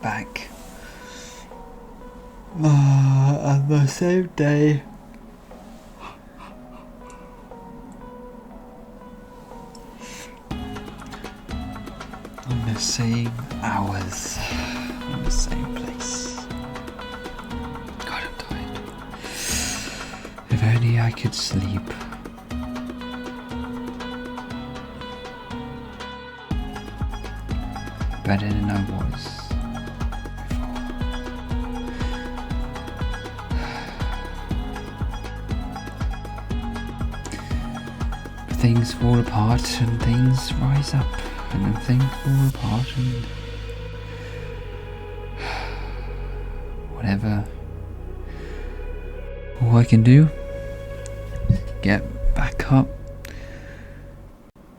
back. On the same day. On the same hours. In the same place. God, I'm tired. If only I could sleep. Better than I was before. Things fall apart and things rise up, and then things fall apart and whatever. All I can do is get back up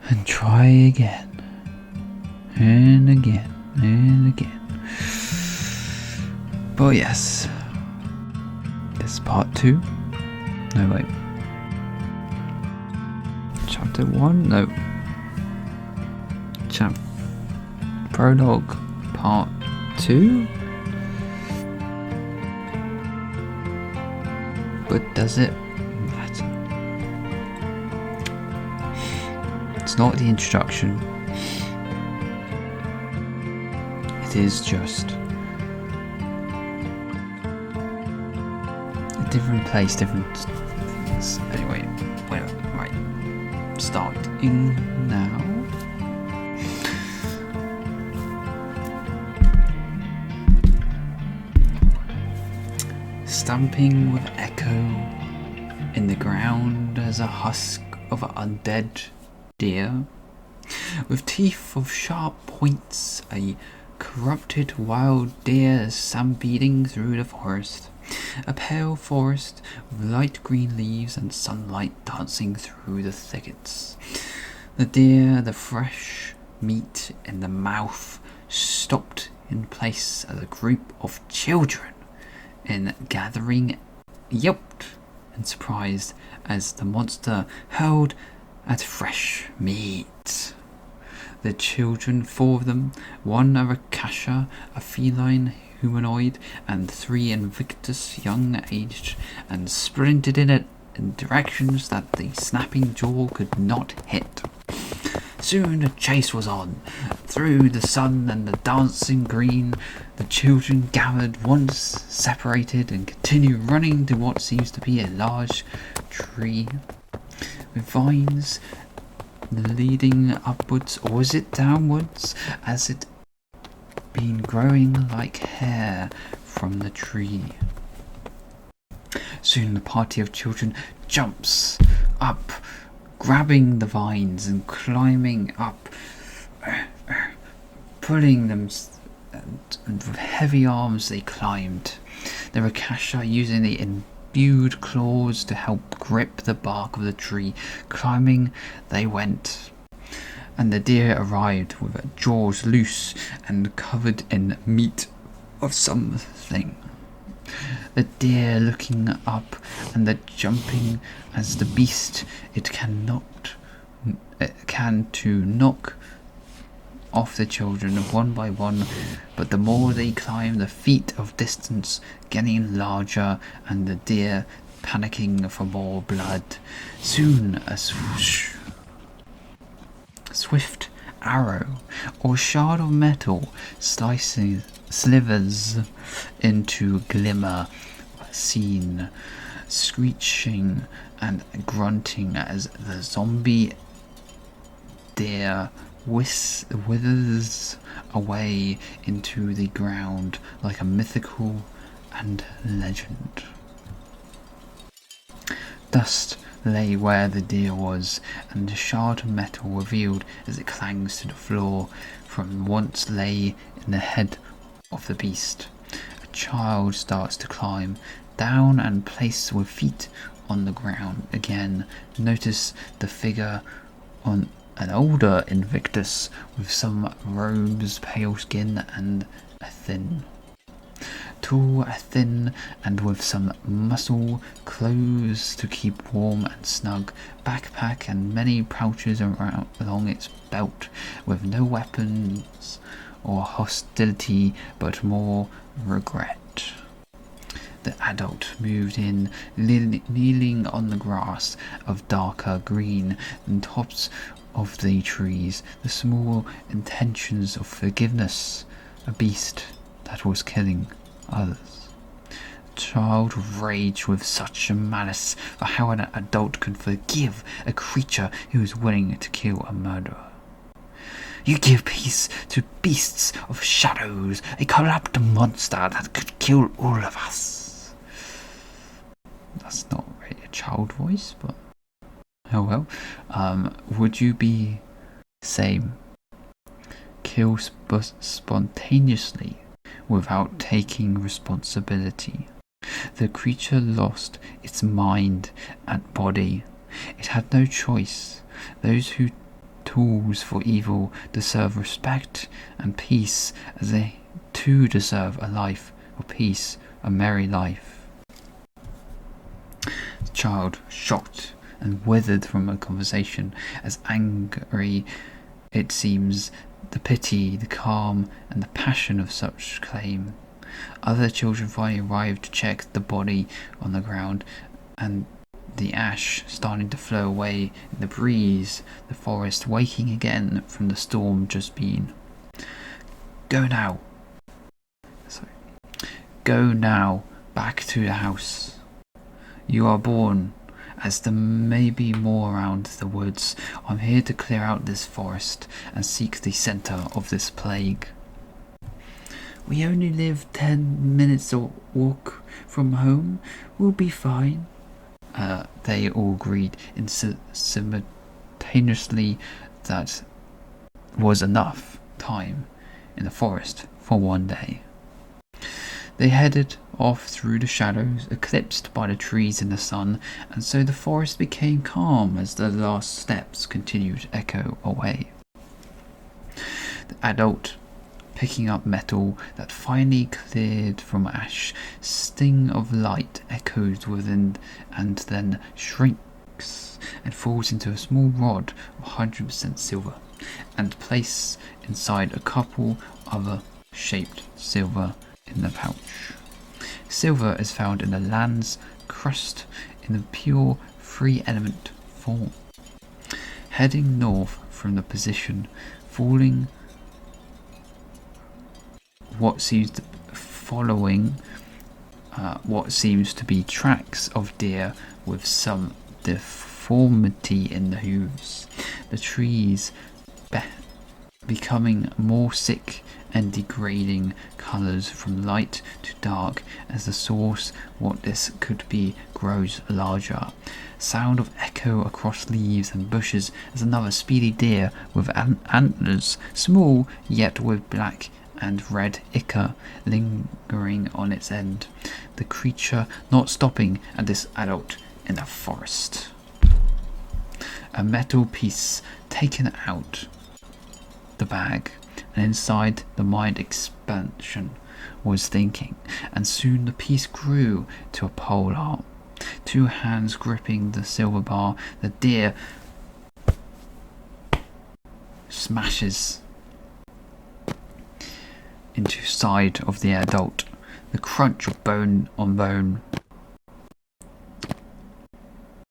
and try again. And again, and again. But yes, this is part 2. No, wait. Chapter 1? No. Prologue, part 2? But does it matter? It's not the introduction. It is just a different place, different things. Anyway, right, starting now. Stamping with echo in the ground as a husk of an undead deer, with teeth of sharp points, a corrupted wild deer stampeding through the forest, a pale forest with light green leaves and sunlight dancing through the thickets. The deer, the fresh meat in the mouth, stopped in place as a group of children in gathering yelped and surprised as the monster hurled at fresh meat. The children, 4 of them, 1 a Rakasha, a feline humanoid, and 3 Invictus, young-aged, and sprinted in directions that the snapping jaw could not hit. Soon the chase was on. Through the sun and the dancing green, the children gathered, once separated, and continue running to what seems to be a large tree with vines leading upwards, or is it downwards, as it been growing like hair from the tree. Soon the party of children jumps up, grabbing the vines and climbing up, pulling them, and with heavy arms they climbed. The Rakasha using the imbued claws to help grip the bark of the tree. Climbing they went, and the deer arrived with jaws loose and covered in meat of something. The deer looking up and the jumping as the beast it can to knock off the children one by one, but the more they climb, the feet of distance getting larger and the deer panicking for more blood. Soon a swoosh, swift arrow or shard of metal slivers into glimmer seen, screeching and grunting as the zombie deer withers away into the ground like a mythical and legend. Dust lay where the deer was, and a shard of metal revealed as it clangs to the floor from once lay in the head of the beast. A child starts to climb down and place with feet on the ground again. Notice the figure on an older Invictus with some robes, pale skin and a thin. tall, thin, and with some muscle, clothes to keep warm and snug, backpack and many pouches along its belt, with no weapons or hostility, but more regret. The adult moved in, kneeling on the grass of darker green than tops of the trees, the small intentions of forgiveness, a beast that was killing others. The child raged with such a malice for how an adult could forgive a creature who was willing to kill a murderer. You give peace to beasts of shadows, a corrupt monster that could kill all of us. That's not really a child voice, but oh well. Would you be same? Kill spontaneously without taking responsibility. The creature lost its mind and body. It had no choice. Those who tools for evil deserve respect and peace, as they too deserve a life of peace, a merry life. The child, shocked and withered from a conversation, as angry it seems, the pity, the calm, and the passion of such claim. Other children finally arrived to check the body on the ground, and the ash starting to flow away in the breeze, the forest waking again from the storm just been. Go now. Go now back to the house. You are born, as there may be more around the woods. I'm here to clear out this forest and seek the centre of this plague. We only live 10 minutes or walk from home. We'll be fine. They all agreed simultaneously that was enough time in the forest for one day. They headed off through the shadows, eclipsed by the trees in the sun, and so the forest became calm as the last steps continued to echo away. The adult, picking up metal that finally cleared from ash, sting of light echoes within and then shrinks and falls into a small rod of 100% silver and placed inside a couple other shaped silver in the pouch. Silver is found in the land's crust in the pure free element form. Heading north from the position, following what seems to be tracks of deer with some deformity in the hooves. The trees becoming more sick and degrading colours from light to dark as the source what this could be grows larger. Sound of echo across leaves and bushes as another speedy deer with antlers, small yet with black and red ichor lingering on its end. The creature not stopping at this adult in the forest. A metal piece taken out the bag, and inside the mind expansion was thinking, and soon the piece grew to a pole arm. Two hands gripping the silver bar, the deer smashes into side of the adult, the crunch of bone on bone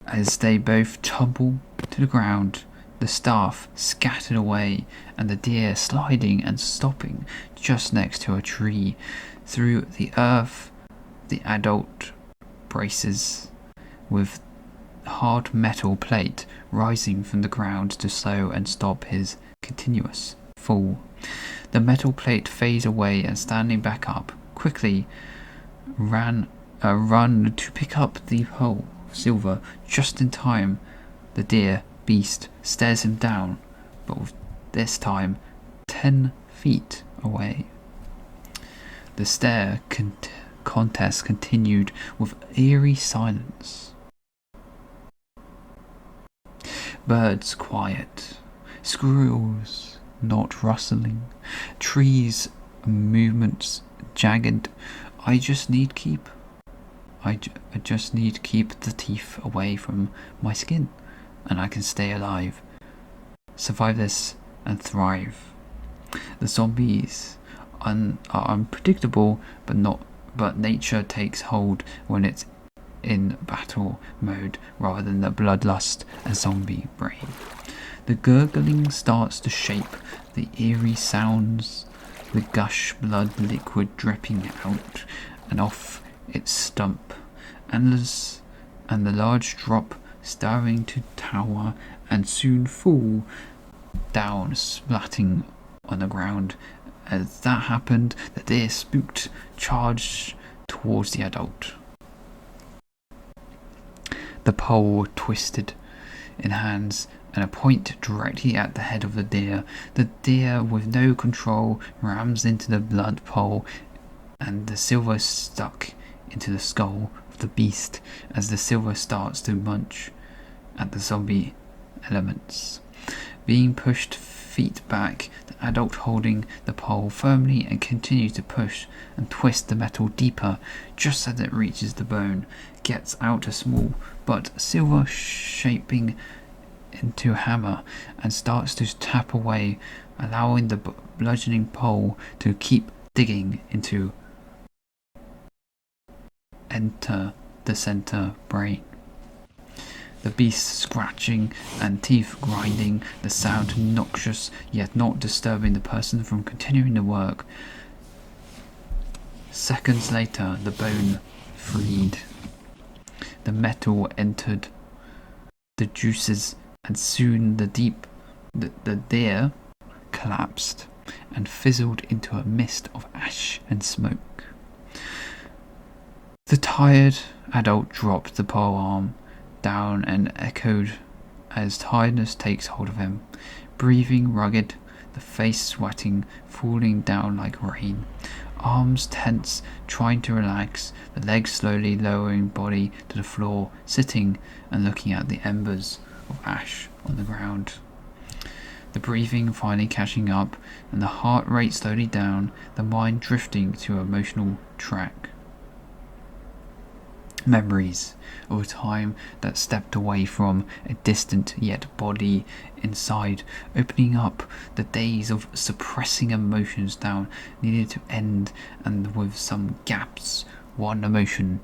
as they both tumble to the ground, the staff scattered away, and the deer sliding and stopping just next to a tree. Through the earth, the adult braces with hard metal plate rising from the ground to slow and stop his continuous fall. The metal plate fades away, and standing back up quickly run to pick up the pole of silver just in time. The deer beast stares him down, but this time 10 feet away. The stare contest continued with eerie silence. Birds quiet, squirrels not rustling, trees movements jagged, I just need keep. I just need to keep the teeth away from my skin, and I can stay alive, survive this, and thrive. The zombies are unpredictable, but nature takes hold when it's in battle mode rather than the bloodlust and zombie brain. The gurgling starts to shape, the eerie sounds, the gush blood liquid dripping out and off its stump, and the large drop starting to tower and soon fall down, splatting on the ground. As that happened, the deer spooked, charged towards the adult. The pole twisted in hands and a point directly at the head of the deer. The deer, with no control, rams into the blood pole, and the silver stuck into the skull of the beast as the silver starts to munch at the zombie elements. Being pushed feet back, the adult holding the pole firmly and continues to push and twist the metal deeper just as it reaches the bone, gets out a small but silver shaping into a hammer and starts to tap away, allowing the bludgeoning pole to keep digging into enter the center brain. The beast scratching and teeth grinding, the sound noxious yet not disturbing the person from continuing the work. Seconds later, the bone freed. The metal entered the juices, and soon the deer collapsed and fizzled into a mist of ash and smoke. The tired adult dropped the pole arm down and echoed as tiredness takes hold of him, breathing rugged, the face sweating, falling down like rain, arms tense, trying to relax, the legs slowly lowering body to the floor, sitting and looking at the embers of ash on the ground. The breathing finally catching up, and the heart rate slowly down, the mind drifting to an emotional track. Memories of a time that stepped away from a distant yet body inside, opening up the days of suppressing emotions down needed to end, and with some gaps one emotion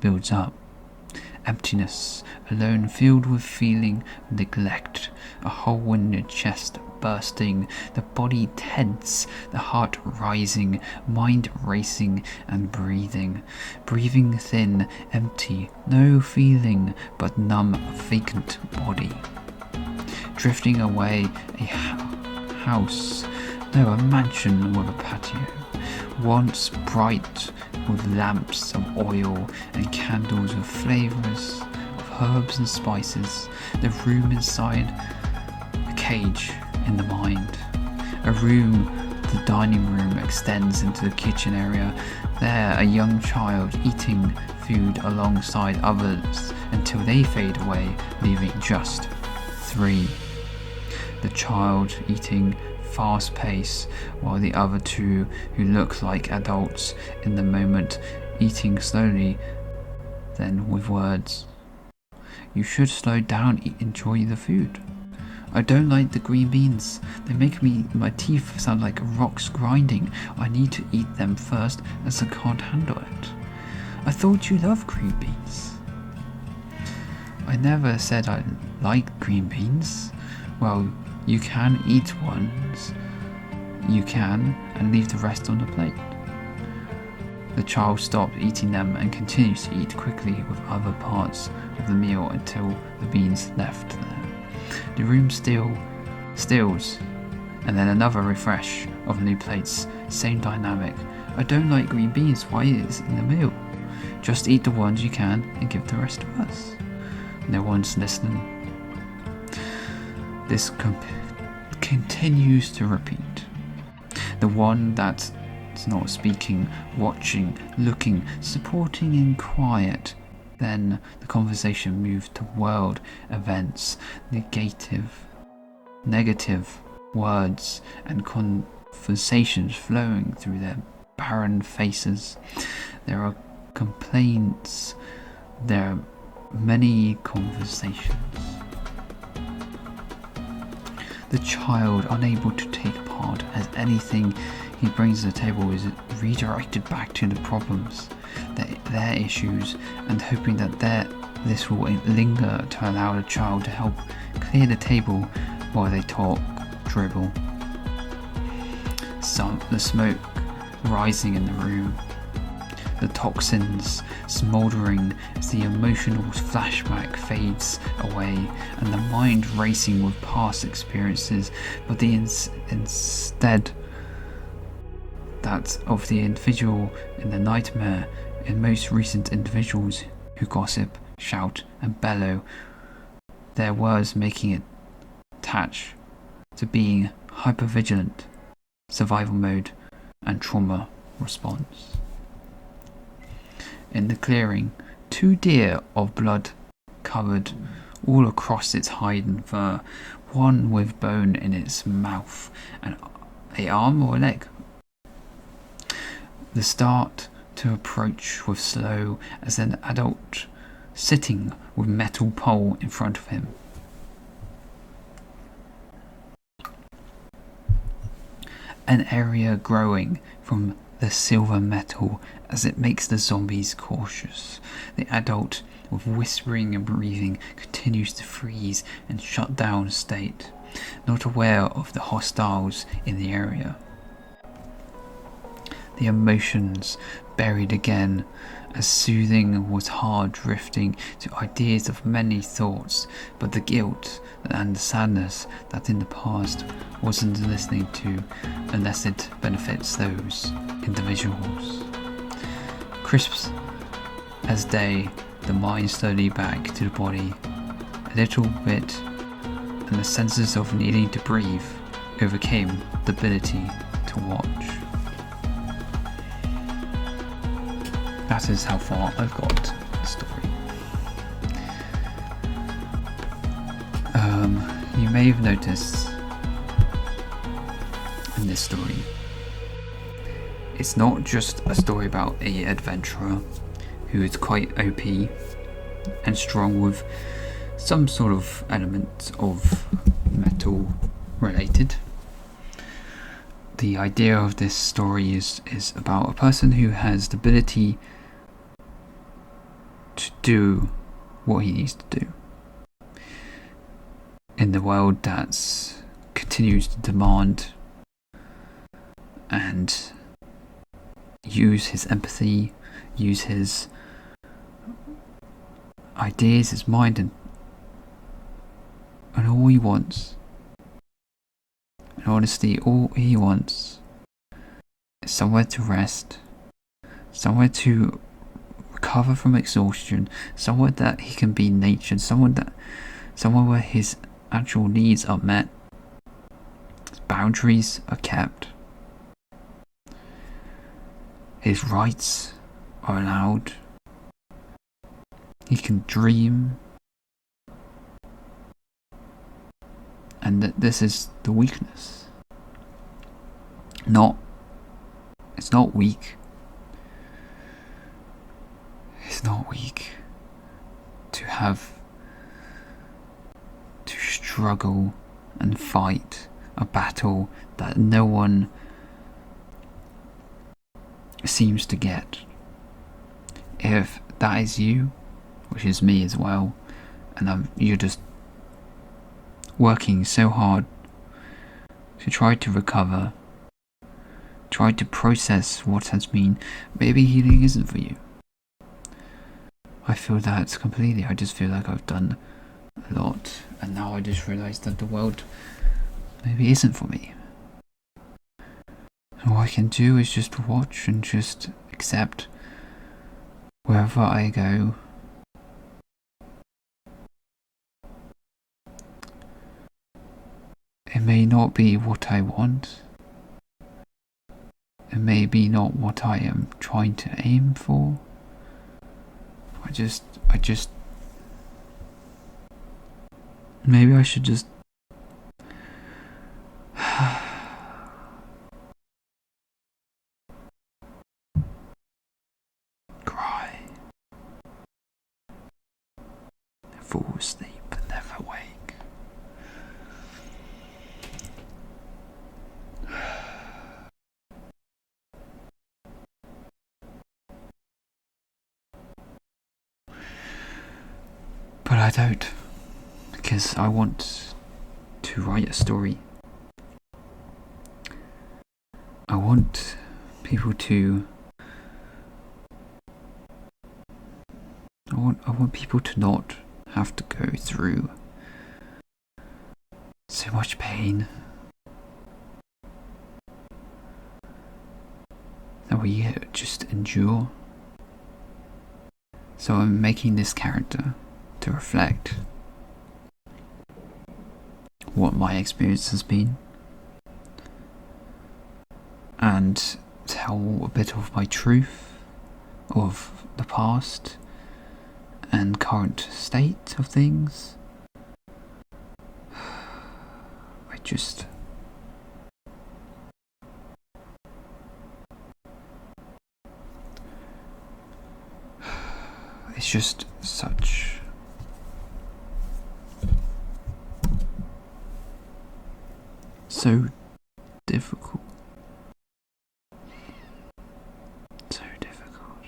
builds up. Emptiness, alone, filled with feeling neglect, a hole in the chest bursting, the body tense, the heart rising, mind racing and breathing thin, empty, no feeling but numb, vacant body. Drifting away, a house, no, a mansion with a patio, once bright with lamps of oil and candles of flavours of herbs and spices, the room inside, a cage in the mind. A room, the dining room extends into the kitchen area. There, a young child eating food alongside others until they fade away, leaving just 3. The child eating fast pace, while the other 2, who look like adults in the moment, eating slowly, then with words. You should slow down, enjoy the food. I don't like the green beans. They make my teeth sound like rocks grinding. I need to eat them first as I can't handle it. I thought you loved green beans. I never said I like green beans. Well, you can eat ones. You can, and leave the rest on the plate. The child stopped eating them and continues to eat quickly with other parts of the meal until the beans left there. The room stills, and then another refresh of new plates. Same dynamic. I don't like green beans. Why is it in the meal? Just eat the ones you can and give the rest to us. No one's listening. This continues to repeat. The one that's not speaking, watching, looking, supporting in quiet. Then the conversation moved to world events, negative words and conversations flowing through them. barren faces. There are complaints. There are many conversations. The child, unable to take part as anything he brings to the table, is redirected back to the problems, their issues, and hoping that this will linger to allow the child to help clear the table while they talk, dribble. The smoke rising in the room, the toxins smouldering as the emotional flashback fades away, and the mind racing with past experiences, but instead that of the individual in the nightmare, in most recent individuals who gossip, shout, and bellow, their words making it attach to being hypervigilant, survival mode, and trauma response. In the clearing, 2 deer of blood covered all across its hide and fur, one with bone in its mouth and an arm or a leg. The start to approach with slow as an adult sitting with metal pole in front of him. An area growing from the silver metal as it makes the zombies cautious. The adult, with whispering and breathing, continues to freeze and shut down state, not aware of the hostiles in the area. The emotions buried again, as soothing was hard, drifting to ideas of many thoughts, but the guilt and the sadness that in the past wasn't listening to unless it benefits those individuals. Crisps as day, the mind slowly back to the body, a little bit, and the senses of needing to breathe overcame the ability to watch. That is how far I've got in the story. You may have noticed in this story, it's not just a story about an adventurer who is quite OP and strong with some sort of element of metal related. The idea of this story is about a person who has the ability to do what he needs to do in the world that continues to demand and use his empathy, use his ideas, his mind, and all he wants. And honestly, all he wants is somewhere to rest, somewhere to recover from exhaustion, somewhere that he can be natured, somewhere where his actual needs are met, his boundaries are kept, his rights are allowed, he can dream, and that this is the weakness. It's not weak. It's not weak to struggle and fight a battle that no one seems to get. If that is you, which is me as well, and you're just working so hard to try to recover, try to process what has been, maybe healing isn't for you. I feel that completely. I just feel like I've done a lot, and now I just realised that the world maybe isn't for me. And all I can do is just watch and just accept wherever I go. It may not be what I want. It may be not what I am trying to aim for. I just maybe I should just asleep and never wake. But I don't, because I want to write a story. I want people to... I want people to not have to go through so much pain that we just endure. So I'm making this character to reflect what my experience has been and tell a bit of my truth of the past and current state of things. It's just such so difficult. So difficult.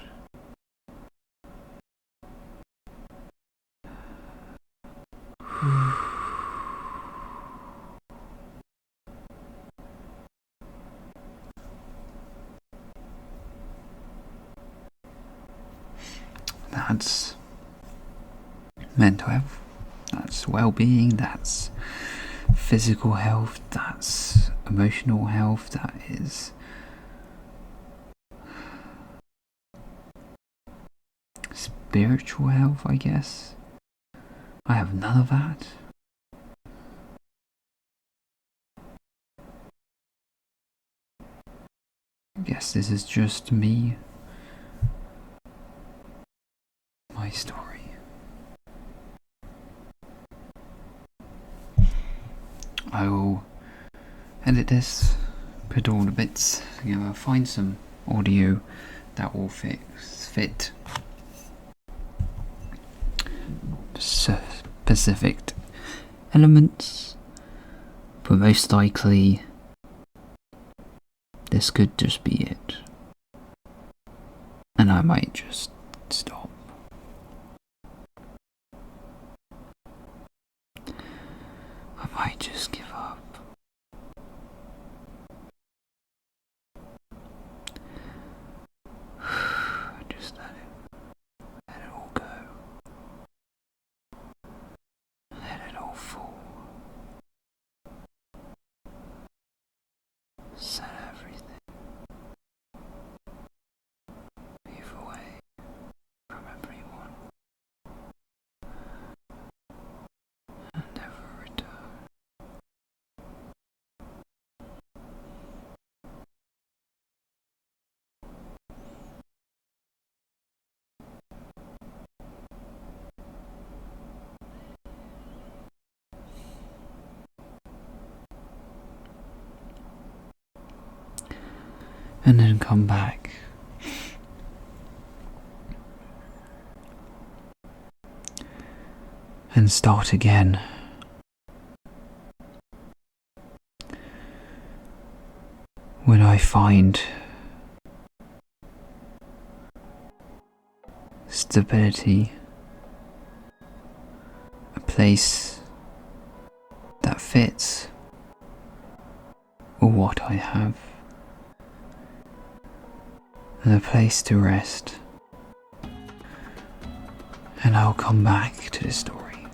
That's mental health, that's well-being, that's physical health, that's emotional health, that is spiritual health, I guess. I have none of that. I guess this is just me. My story. I will edit this, put all the bits together, find some audio that will fit specific elements, but most likely this could just be it, and I might just stop. I might just give up. Just let it all go. Let it all fall. Set everything. Move away from everyone. And never return. And then come back. And start again. When I find stability, a place that fits what I have, and a place to rest, and I'll come back to the story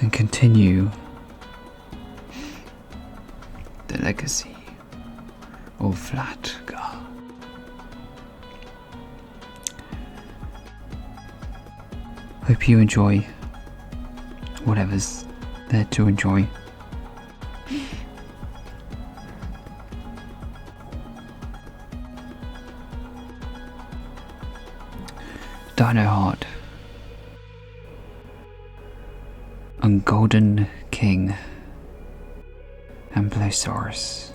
and continue the legacy of Vlatgar. Hope you enjoy whatever's there to enjoy. Dino Heart, a golden king, and Blossaurus.